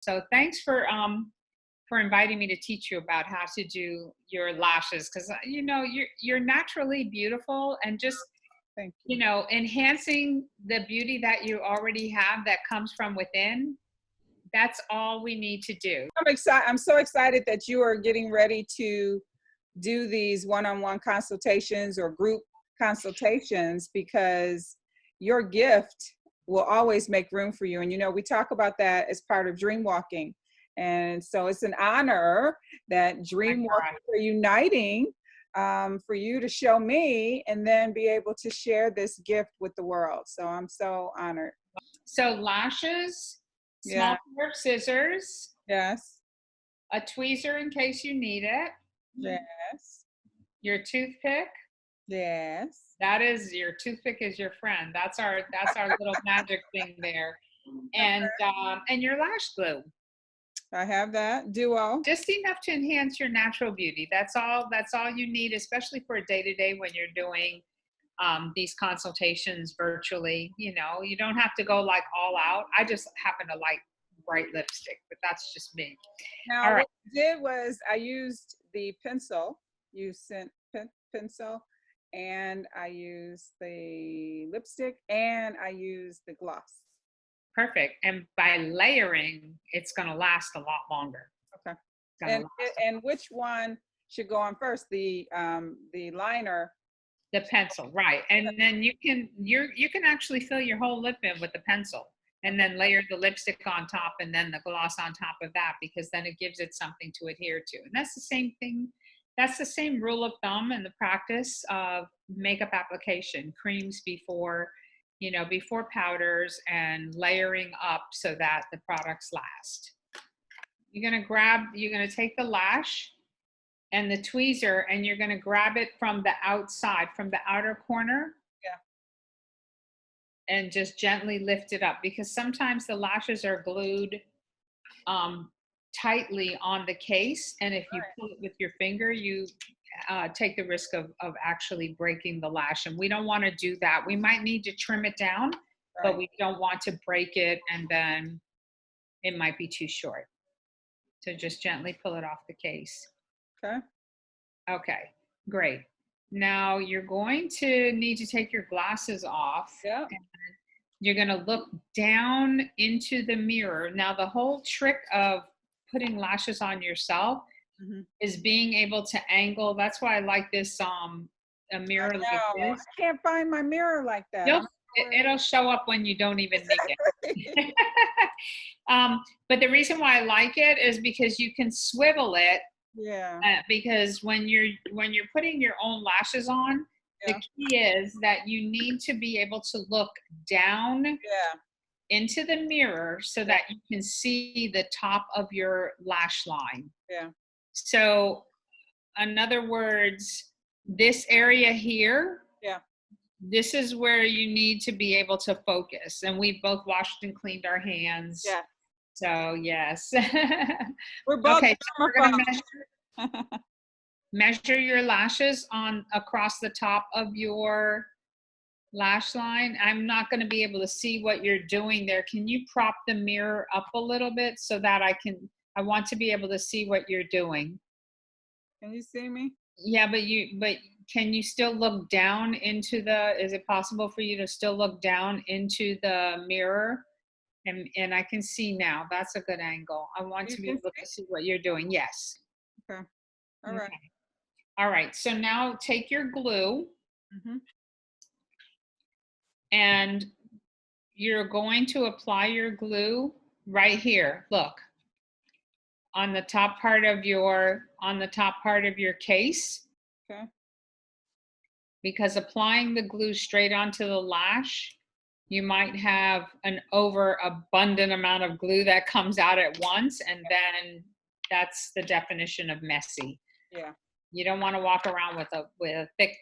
So thanks for inviting me to teach you about how to do your lashes, because you know you're naturally beautiful, and just Thank you you. know enhancing the beauty that you already have that comes from within. That's all we need to do. I'm excited. I'm so excited that you are getting ready to do these one-on-one consultations or group consultations, because your gift will always make room for you. And you know, we talk about that as part of dream walking. And so it's an honor that My dream God. walkers are uniting, for you to show me and then be able to share this gift with the world. So I'm so honored. So lashes, Yeah. small pair of scissors, Yes. a tweezer in case you need it, Yes. your toothpick. Yes. That is, your toothpick is your friend. That's our little magic thing there, and your lash glue. I have that duo. Just enough to enhance your natural beauty. That's all. That's all you need, especially for a day to day when you're doing these consultations virtually. You know, you don't have to go like all out. I just happen to like bright lipstick, but that's just me. All Now, right. what I did was I used the pencil. You sent pencil, and I used the lipstick, and I used the gloss. Perfect. And by layering, it's going to last a lot longer. Okay. It's going to And last and which one should go on first? The liner. the pencil, right? And then you can actually fill your whole lip in with the pencil, and then layer the lipstick on top, and then the gloss on top of that, because then it gives it something to adhere to. And that's the same thing. That's the same rule of thumb in the practice of makeup application: creams before, before powders, and layering up so that the products last. You're gonna take the lash and the tweezer, and you're going to grab it from the outside, from the outer corner, Yeah. and just gently lift it up, because sometimes the lashes are glued um, tightly on the case, and if you pull it with your finger, you take the risk of actually breaking the lash, and we don't want to do that. We might need to trim it down, but Right. we don't want to break it, and then it might be too short. So just gently pull it off the case. Okay. Okay, great. Now you're going to need to take your glasses off. Yeah. You're going to look down into the mirror. Now, the whole trick of putting lashes on yourself Mm-hmm. is being able to angle. That's why I like this a mirror like No, this. I can't find my mirror like that. It'll show up when you don't even need Exactly. it. But the reason why I like it is because you can swivel it. Yeah. Because when you're putting your own lashes on, the Yeah. key is that you need to be able to look down Yeah. into the mirror so that you can see the top of your lash line. Yeah. So, in other words, this area here, Yeah. this is where you need to be able to focus. And we both washed and cleaned our hands. Yeah. So, yes. We're both Okay, so we're going to germaphobes. measure your lashes on across the top of your lash line. I'm not going to be able to see what you're doing there. Can you prop the mirror up a little bit so that I want to be able to see what you're doing? Can you see me? Yeah, but can you still look down into is it possible for you to still look down into the mirror? And I can see now. That's a good angle. I want You to be can able to see what you're doing. Yes. see? Okay. All right. Okay. All right. So now take your glue, Mm-hmm. and you're going to apply your glue right here. Look, on the top part of your case, Okay. because applying the glue straight onto the lash, you might have an overabundant amount of glue that comes out at once, and then that's the definition of messy. Yeah. You don't want to walk around with a thick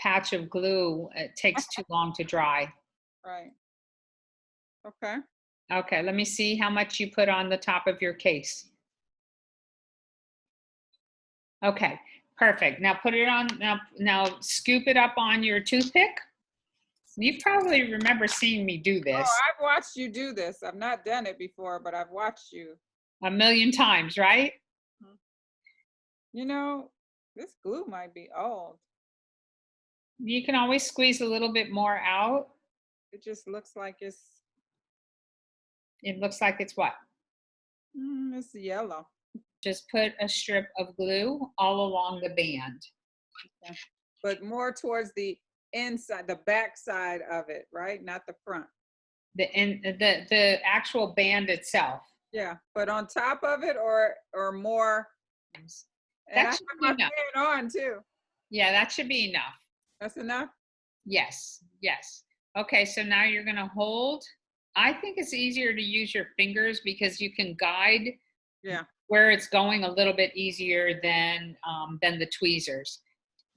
patch of glue. It takes too long to dry. Right. Okay. Okay, let me see how much you put on the top of your case. Okay, perfect. Now put it on, now scoop it up on your toothpick. You probably remember seeing me do Oh, this I've watched you do this. I've not done it before, but I've watched you. a million times, right? You know, this glue might be old. You can always squeeze a little bit more out. It just looks like it's It looks like it's what? it's yellow. Just put a strip of glue all along the band. Okay. But more towards the inside, the back side of it, right? Not the front. The actual band itself. Yeah, but on top of it or more. And That I should have be my enough. fan on too. Yeah, that should be enough. That's enough? Yes, yes. Okay, so now you're gonna hold. I think it's easier to use your fingers because you can guide Yeah. where it's going a little bit easier than the tweezers.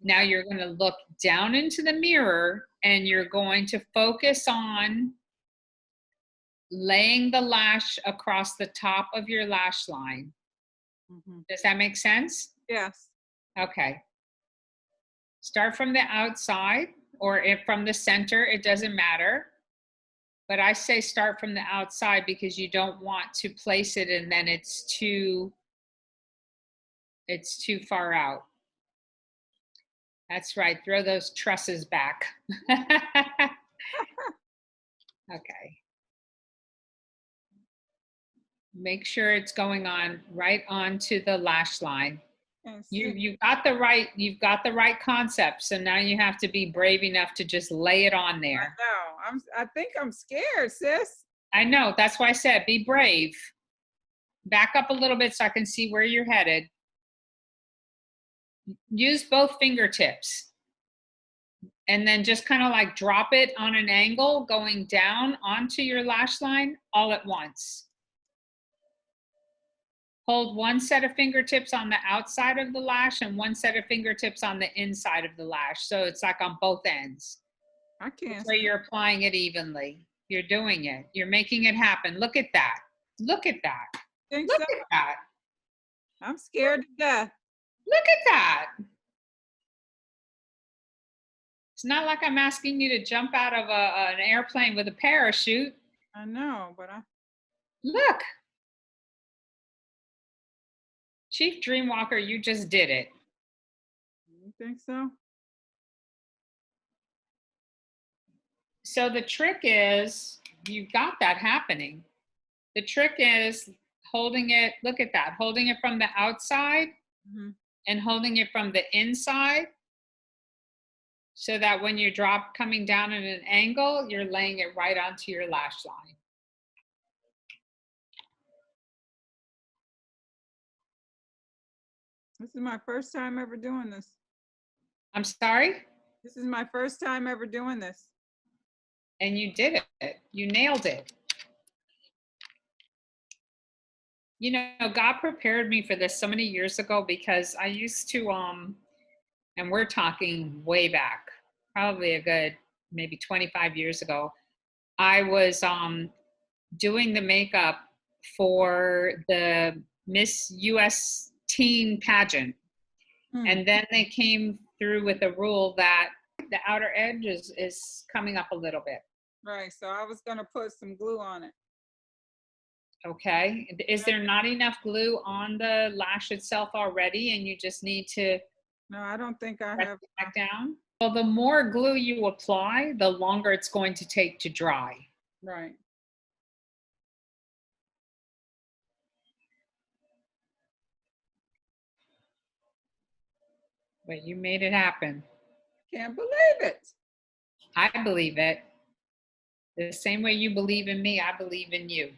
Now you're going to look down into the mirror and you're going to focus on laying the lash across the top of your lash line. Does that make sense? Yes. Okay. Start from the outside or if from the center, it doesn't matter. But I say start from the outside because you don't want to place it and then it's too far out. That's right. Throw those trusses back. Okay. Make sure it's going on right onto the lash line. You've got the right concept. So now you have to be brave enough to just lay it on there. I know. I think I'm scared, sis. I know. That's why I said be brave. Back up a little bit so I can see where you're headed. Use both fingertips. And then just kind of like drop it on an angle going down onto your lash line all at once. Hold one set of fingertips on the outside of the lash and one set of fingertips on the inside of the lash. So it's like on both ends. I can't. Where you're applying it evenly. You're doing it. You're making it happen. Look at that. Look at that. Look at that. I'm scared to death. Look at that. It's not like I'm asking you to jump out of an airplane with a parachute. I know, but Look. Chief Dreamwalker, you just did it. You think so? So the trick is, you've got that happening. The trick is holding it, look at that, holding it from the outside and holding it from the inside so that when you drop coming down at an angle, you're laying it right onto your lash line. This is my first time ever doing this. I'm sorry? This is my first time ever doing this. And you did it. You nailed it. You know, God prepared me for this so many years ago because I used to, and we're talking way back, probably a good maybe 25 years ago, I was doing the makeup for the Miss US Teen pageant. And then they came through with a rule that the outer edge is coming up a little bit. Right, so I was gonna put some glue on it. Okay, is there not enough glue on the lash itself already and you just need to No, I don't think I press have. it back down? Well, the more glue you apply, the longer it's going to take to dry. Right. But you made it happen. Can't believe it. I believe it. The same way you believe in me, I believe in you.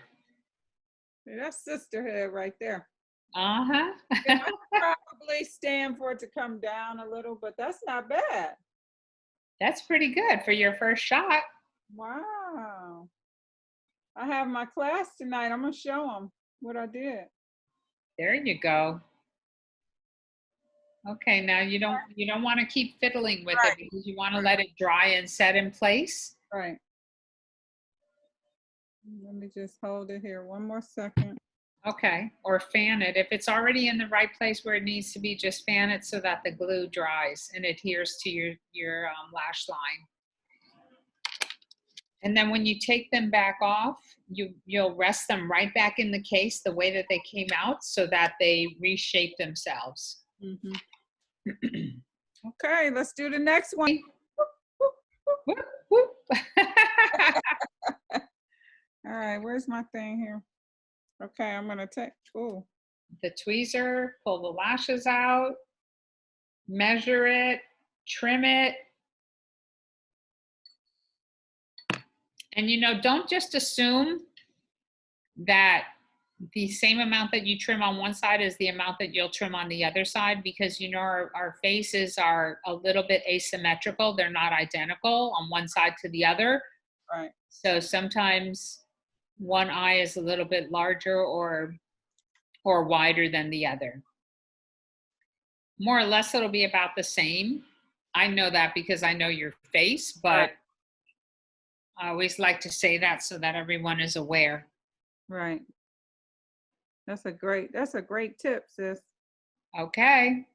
That's sisterhood right there. Uh-huh. Yeah, I probably stand for it to come down a little, but that's not bad. That's pretty good for your first shot. Wow. I have my class tonight. I'm gonna show them what I did. There you go. Okay, now you don't want to keep fiddling with it because you want to let it dry and set in place. Right. Let me just hold it here one more second. Okay, or fan it. If it's already in the right place where it needs to be, just fan it so that the glue dries and adheres to your lash line. And then when you take them back off, you'll rest them right back in the case the way that they came out so that they reshape themselves. Mhm. Okay, let's do the next one. Whoop, whoop. All right, where's my thing here? Okay, I'm gonna take, oh, The tweezer, pull the lashes out, measure it, trim it. And don't just assume that the same amount that you trim on one side is the amount that you'll trim on the other side, because our faces are a little bit asymmetrical. They're not identical on one side to the other. right. So sometimes one eye is a little bit larger or wider than the other. More or less it'll be about the same. I know that because I know your face, but Right. I always like to say that so that everyone is aware. Right. That's a great tip, sis. Okay.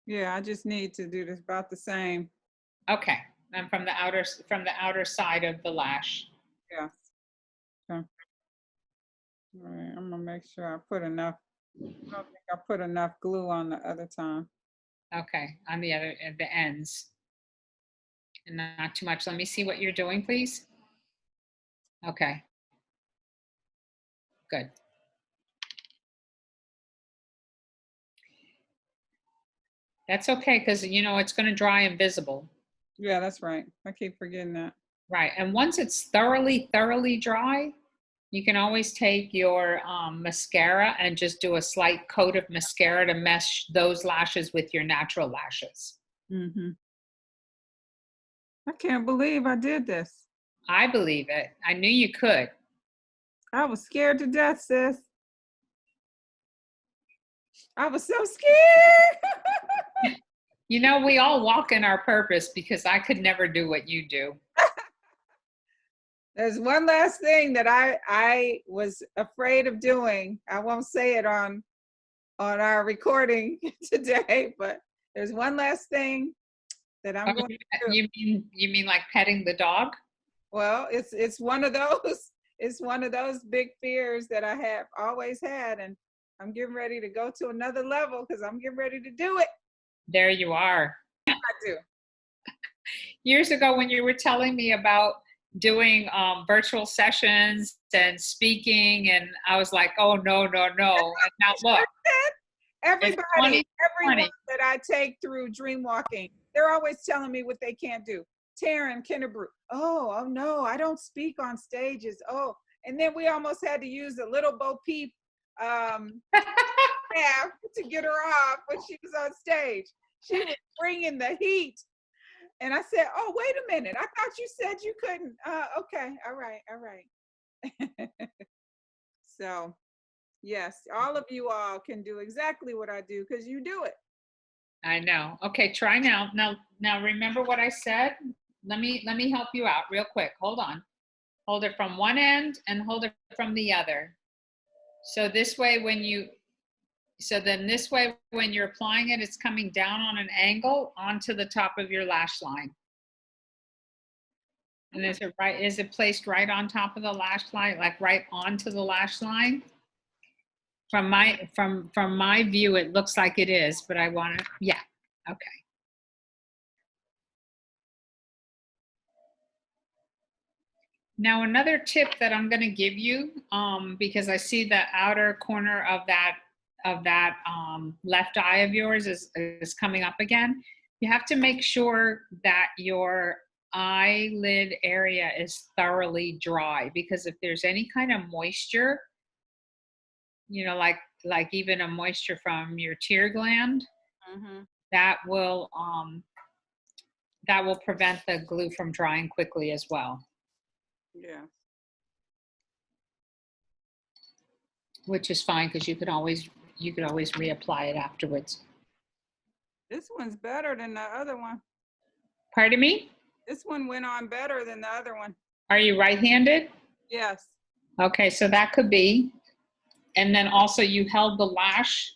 Yeah, I just need to do this about the same. Okay. And from the outer side of the lash. Yeah. Okay. All right, I'm gonna make sure I put enough. I don't think I put enough glue on the other time. Okay. On the other at the ends. And not too much. Let me see what you're doing, please. Okay. Good. That's okay, because it's going to dry invisible. Yeah, that's right. I keep forgetting that. Right. And once it's thoroughly, thoroughly dry, you can always take your mascara and just do a slight coat of mascara to mesh those lashes with your natural lashes. Mm-hmm. I can't believe I did this. I believe it. I knew you could. I was scared to death, sis. I was so scared. We all walk in our purpose, because I could never do what you do. There's one last thing that I was afraid of doing. I won't say it on our recording today, but there's one last thing that I'm going to do. You mean like petting the dog? Well, it's one of those. It's one of those big fears that I have always had, and I'm getting ready to go to another level because I'm getting ready to do it. There you are. I do. Years ago, when you were telling me about doing virtual sessions and speaking, and I was like, oh, no. And now look. Everybody, everyone that I take through Dreamwalking, they're always telling me what they can't do. Taryn Kinnebrew, oh no, I don't speak on stages. Oh, and then we almost had to use a little Bo Peep staff to get her off when she was on stage. She was bringing the heat. And I said, oh, wait a minute. I thought you said you couldn't. Okay, all right. So, yes, all of you all can do exactly what I do because you do it. I know. Okay, try now. Now remember what I said? Let me help you out real quick. Hold on. Hold it from one end and hold it from the other. So this way when you're applying it, it's coming down on an angle onto the top of your lash line. And is it placed right on top of the lash line, like right onto the lash line? From my view, it looks like it is, but I want to, yeah, okay. Now another tip that I'm going to give you, because I see the outer corner of that left eye of yours is coming up again. You have to make sure that your eyelid area is thoroughly dry, because if there's any kind of moisture, like even a moisture from your tear gland, Mm-hmm. that will prevent the glue from drying quickly as well. Yeah. Which is fine, because you could always reapply it afterwards. This one's better than the other one. Pardon me? This one went on better than the other one. Are you right-handed? Yes. Okay, so that could be. And then also you held the lash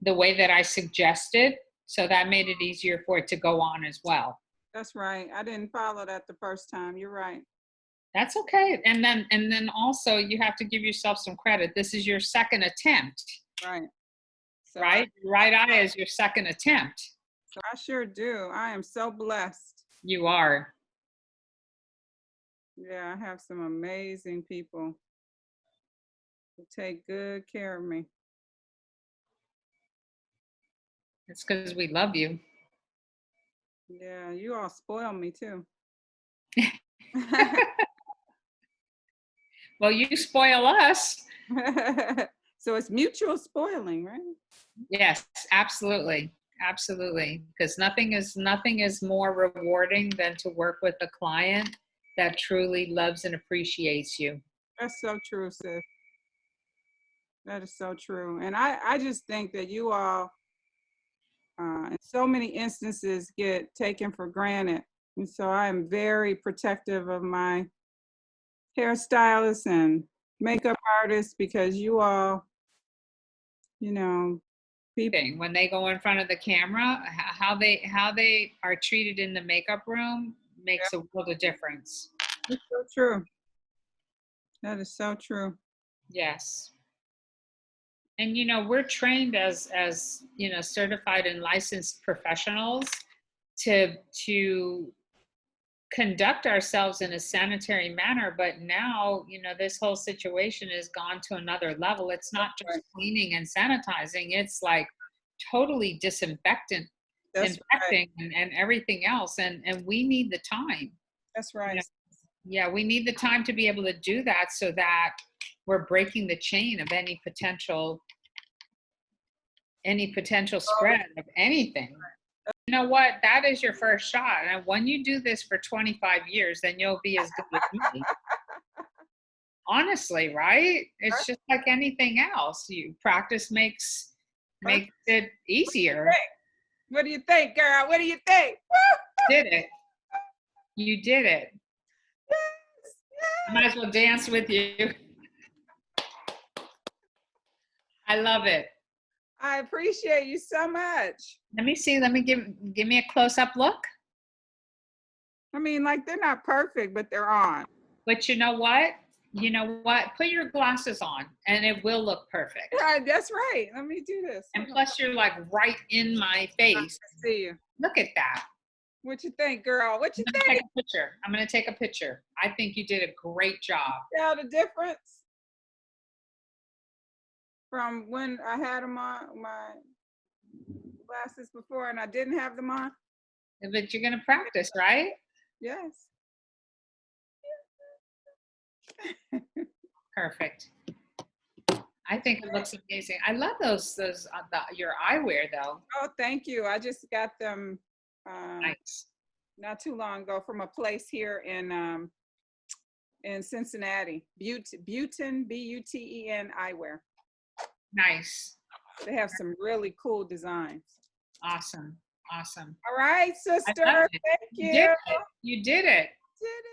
the way that I suggested, so that made it easier for it to go on as well. That's right. I didn't follow that the first time. You're right. That's okay. And then also you have to give yourself some credit. This is your second attempt, Right. So right? Right eye is your second attempt. I sure do. I am so blessed. You are. Yeah, I have some amazing people who take good care of me. It's because we love you. Yeah, you all spoil me too. Well, you spoil us. So it's mutual spoiling, right? Yes, absolutely. Absolutely. Because nothing is more rewarding than to work with a client that truly loves and appreciates you. That's so true, sis. That is so true. And I just think that you all, in so many instances, get taken for granted. And so I am very protective of my hairstylists and makeup artists because you all, you know, people. When they go in front of the camera, how they are treated in the makeup room makes a world of difference. That's so true. That is so true. Yes. And we're trained as certified and licensed professionals to conduct ourselves in a sanitary manner, but now this whole situation has gone to another level. It's not just cleaning and sanitizing, it's like totally disinfecting. That's Infecting and everything else, and we need the time. That's right. Yeah, we need the time to be able to do that so that we're breaking the chain of any potential spread of anything. You know what? That is your first shot. And when you do this for 25 years, then you'll be as good as me. Honestly, right? It's just like anything else. You practice makes it easier. What do you think, girl? What do you think? Did it. You did it. Yes. I might as well dance with you. I love it. I appreciate you so much. Let me see. Let me give me a close-up look. I mean, like, they're not perfect, but they're on. But you know what? Put your glasses on and it will look perfect. Right, that's right. Let me do this. And plus you're like right in my face. I see you. Look at that. What you think, girl? What you think? Take a picture. I'm going to take a picture. I think you did a great job. Tell the difference from when I had them on, my glasses before, and I didn't have them on. But you're going to practice, right? Yes. Perfect. I think it looks amazing. I love those your eyewear though. Oh, thank you. I just got them Nice. not too long ago from a place here in Cincinnati. Buten, B-U-T-E-N eyewear. Nice. They have some really cool designs. Awesome. Awesome. All right, sister. Thank you. You did it. Did